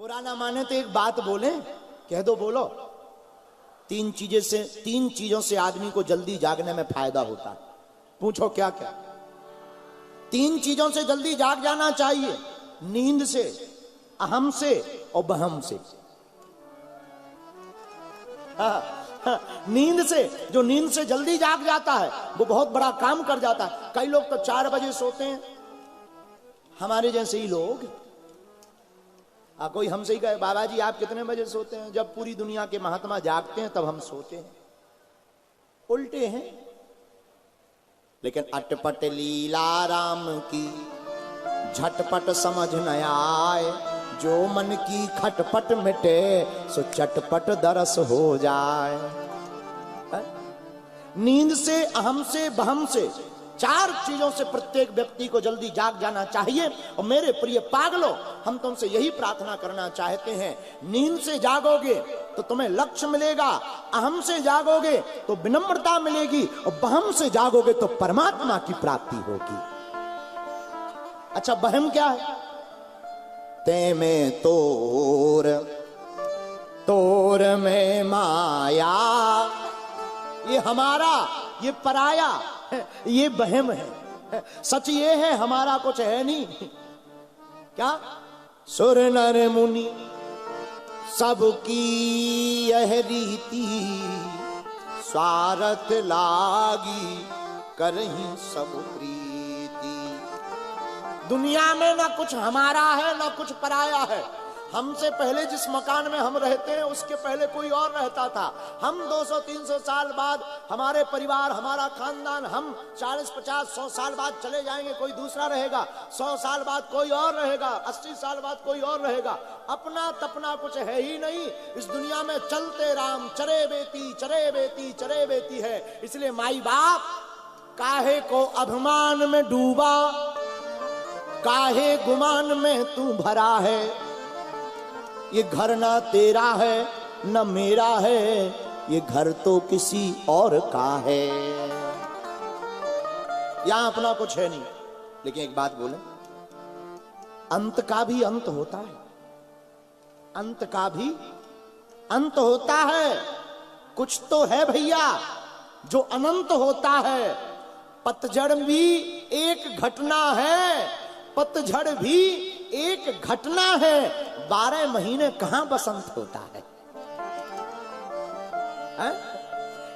बुरा ना माने तो एक बात बोले, कह दो, बोलो। तीन चीजों से आदमी को जल्दी जागने में फायदा होता है। पूछो क्या क्या? तीन चीजों से जल्दी जाग जाना चाहिए, नींद से, अहम से और बहम से। नींद से, जो नींद से जल्दी जाग जाता है वो बहुत बड़ा काम कर जाता है। कई लोग तो 4 बजे सोते हैं, हमारे जैसे ही लोग। कोई हमसे ही कहे बाबा जी आप कितने बजे सोते हैं? जब पूरी दुनिया के महात्मा जागते हैं तब हम सोते हैं। उल्टे हैं। लेकिन अटपट लीला राम की झटपट समझ न आए, जो मन की खटपट मिटे सो चटपट दरस हो जाए। नींद से, अहम से, बहम से, 4 चीजों से प्रत्येक व्यक्ति को जल्दी जाग जाना चाहिए। और मेरे प्रिय पागलों, हम तुमसे यही प्रार्थना करना चाहते हैं, नींद से जागोगे तो तुम्हें लक्ष्य मिलेगा, अहम से जागोगे तो विनम्रता मिलेगी, और बहम से जागोगे तो परमात्मा की प्राप्ति होगी। अच्छा, बहम क्या है? ते में तोर, तोर में माया, ये हमारा, ये पराया, ये बहम है। सच ये है हमारा कुछ है नहीं। क्या? सुर नर मुनि सबकी यह रीति, स्वार्थ लागी करहीं सब प्रीति। दुनिया में ना कुछ हमारा है ना कुछ पराया है। हमसे पहले जिस मकान में हम रहते हैं उसके पहले कोई और रहता था। हम 200-300 साल बाद, हमारे परिवार, हमारा खानदान, हम 40-50-100 साल बाद चले जाएंगे, कोई दूसरा रहेगा। 100 साल बाद कोई और रहेगा, 80 साल बाद कोई और रहेगा। अपना तपना कुछ है ही नहीं। इस दुनिया में चलते राम चरे बेती, चरे बेती, चरे बेती है। इसलिए माई बाप, काहे को अभिमान में डूबा, काहे गुमान में तू भरा है। ये घर ना तेरा है न मेरा है, ये घर तो किसी और का है। यहां अपना कुछ है नहीं। लेकिन एक बात बोले, अंत का भी अंत होता है। अंत का भी अंत होता है। कुछ तो है भैया जो अनंत होता है। पतझड़ भी एक घटना है, पतझड़ भी एक घटना है। 12 महीने कहां बसंत होता है?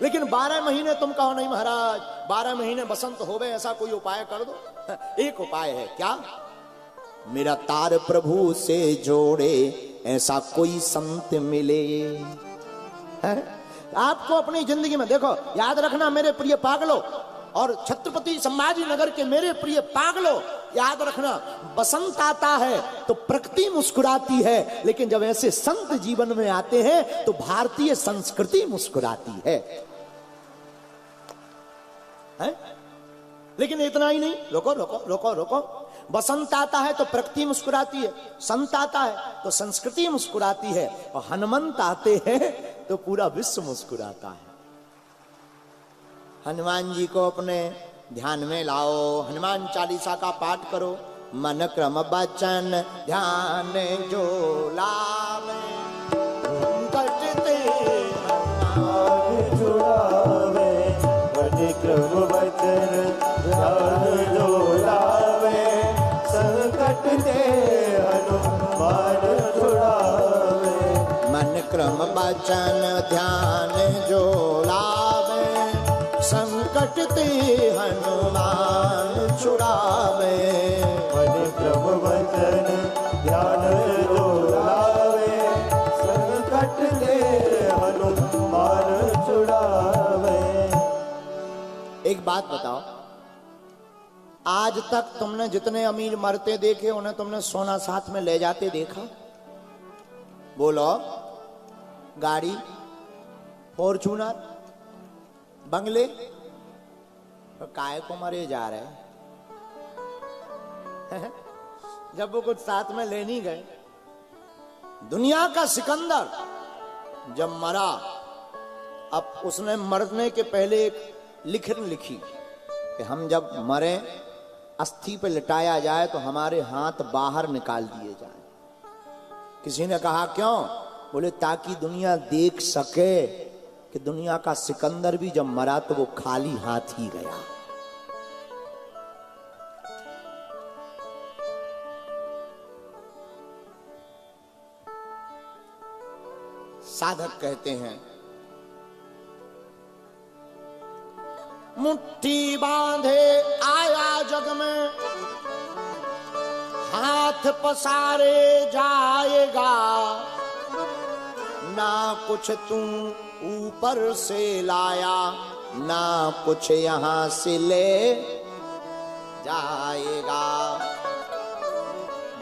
लेकिन 12 महीने तुम कहो नहीं महाराज 12 महीने बसंत होवे, ऐसा कोई उपाय कर दो। एक उपाय है, क्या? मेरा तार प्रभु से जोड़े ऐसा कोई संत मिले। आपको अपनी जिंदगी में देखो, याद रखना मेरे प्रिय पागलों, और छत्रपति संभाजी नगर के मेरे प्रिय पागलों, याद रखना, बसंत आता है तो प्रकृति मुस्कुराती है, लेकिन जब ऐसे संत जीवन में आते हैं तो भारतीय संस्कृति मुस्कुराती है? लेकिन इतना ही नहीं, रोको रोको रोको रोको। बसंत आता है तो प्रकृति मुस्कुराती है, संत आता है तो संस्कृति मुस्कुराती है, और हनुमंत आते हैं तो पूरा विश्व मुस्कुराता है। हनुमान जी को अपने ध्यान में लाओ, हनुमान चालीसा का पाठ करो। मन क्रम वचन ध्यान जो लावे, कटते हनुमान छुड़ावे। मन क्रम वचन ध्यान जो लावे, संकट ते हनुमान छुड़ावे। मन क्रम वचन ध्यान जो लावे, संकट ते हनुमान छुड़ावे। मन क्रम वचन ध्यान जो लावे, संकट ते हनुमान छुड़ावे। एक बात बताओ, आज तक तुमने जितने अमीर मरते देखे उन्हें तुमने सोना साथ में ले जाते देखा? बोलो। गाड़ी, फॉर्च्यूनर, बंगले, काय को मरे जा रहे जब वो कुछ साथ में ले नहीं गए। दुनिया का सिकंदर जब मरा, अब उसने मरने के पहले एक लिखन लिखी कि हम जब मरे, अस्थि पे लिटाया जाए तो हमारे हाथ बाहर निकाल दिए जाए। किसी ने कहा क्यों? बोले ताकि दुनिया देख सके कि दुनिया का सिकंदर भी जब मरा तो वो खाली हाथ ही गया। साधक कहते हैं मुट्ठी बांधे आया जग में, हाथ पसारे जाएगा, ना कुछ तू ऊपर से लाया, ना कुछ यहां से ले जाएगा।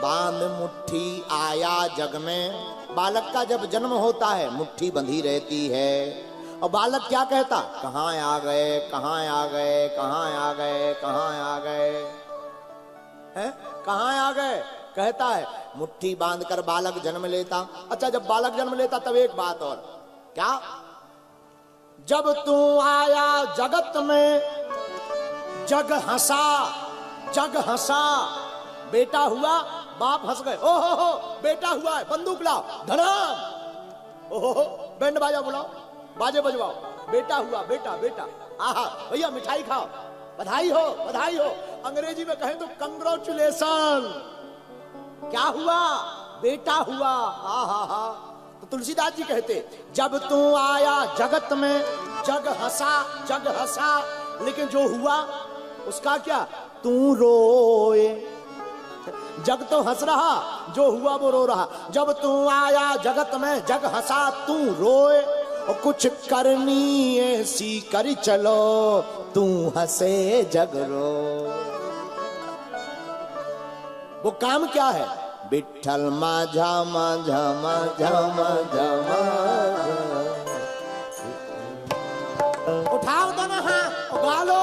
बांध मुट्ठी आया जग में। बालक का जब जन्म होता है मुट्ठी बंधी रहती है, और बालक क्या कहता? कहां आ गए, कहां आ गए, कहां आ गए, कहां आ गए, हैं कहां आ गए कहता है। मुट्ठी बांधकर बालक जन्म लेता। अच्छा, जब बालक जन्म लेता तब एक बात और, क्या? जब तू आया जगत में, जग हंसा, जग हंसा। बेटा हुआ, बाप हंस गए, ओ हो बेटा हुआ है, बंदूक लाओ, धड़ाम, ओ हो बैंड बाजा बुलाओ, बाजे बजवाओ, बेटा हुआ, बेटा बेटा, आहा भैया मिठाई खाओ, बधाई हो, बधाई हो। अंग्रेजी में कहें तो कंग्रेचुलेशन। क्या हुआ? बेटा हुआ, आहा हा। तो तुलसीदास जी कहते जब तू आया जगत में, जग हंसा, जग हंसा। लेकिन जो हुआ उसका क्या? तू रोए। जग तो हंस रहा, जो हुआ वो रो रहा। जब तू आया जगत में, जग हंसा, तू रोए। और कुछ करनी ऐसी कर चलो, तू हंसे जग रो। वो काम क्या है? विठ्ठल माझा माझा माझा माझा माझा। उठाओ दोनों हाथ, गा लो,